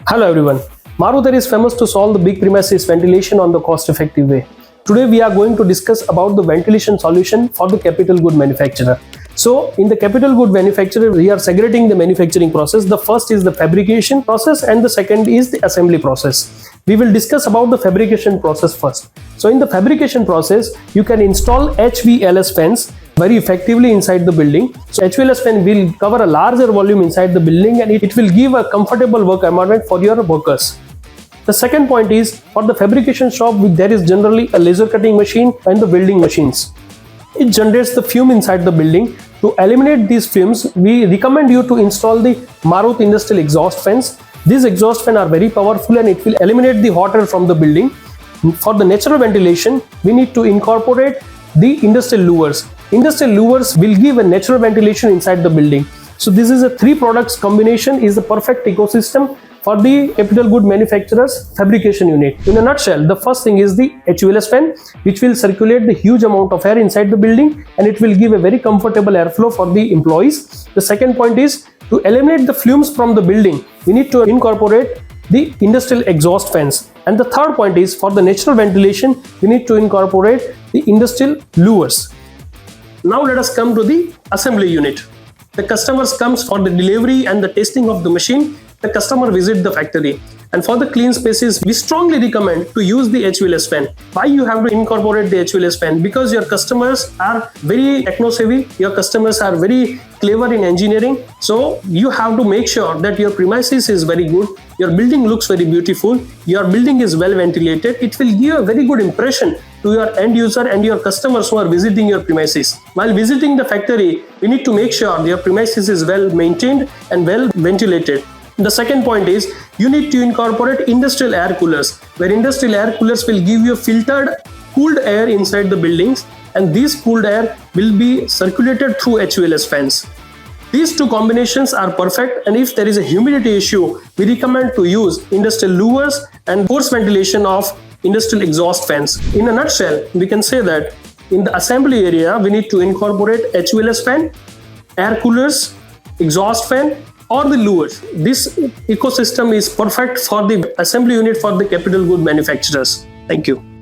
Hello everyone. Marut Air is famous to solve the big premises ventilation on the cost-effective way. Today we are going to discuss about the ventilation solution for the capital good manufacturer. So in the capital good manufacturer, we are segregating the manufacturing process. The first is the fabrication process and the second is the assembly process. We will discuss about the fabrication process first. So in the fabrication process, you can install HVLS fans very effectively inside the building. So HVLS fan will cover a larger volume inside the building and it will give a comfortable work environment for your workers. The second point is, for the fabrication shop, there is generally a laser cutting machine and the welding machines. It generates the fume inside the building. To eliminate these fumes, we recommend you to install the Marut industrial exhaust fans. These exhaust fans are very powerful and it will eliminate the hot air from the building. For the natural ventilation, we need to incorporate the industrial louvers. Industrial louvers will give a natural ventilation inside the building. So this is a three products combination is the perfect ecosystem for the capital good manufacturer's fabrication unit. In a nutshell, the first thing is the HVLS fan, which will circulate the huge amount of air inside the building and it will give a very comfortable airflow for the employees. The second point is, to eliminate the fumes from the building, we need to incorporate the industrial exhaust fans. And the third point is, for the natural ventilation, we need to incorporate the industrial louvers. Now let us come to the assembly unit. The customers comes for the delivery and the testing of the machine. The customer visit the factory, and for the clean spaces, we strongly recommend to use the HVLS fan. Why you have to incorporate the HVLS fan? Because your customers are very techno savvy, your customers are very clever in engineering, so you have to make sure that your premises is very good, your building looks very beautiful, your building is well ventilated. It will give a very good impression to your end user and your customers who are visiting your premises. While visiting the factory, we need to make sure your premises is well maintained and well ventilated. The second point is, you need to incorporate industrial air coolers, where industrial air coolers will give you filtered cooled air inside the buildings, and this cooled air will be circulated through HVLS fans. These two combinations are perfect, and if there is a humidity issue, we recommend to use industrial louvers and forced ventilation of industrial exhaust fans. In a nutshell, we can say that in the assembly area, we need to incorporate HVLS fan, air coolers, exhaust fan, or the louvers. This ecosystem is perfect for the assembly unit for the capital good manufacturers. Thank you.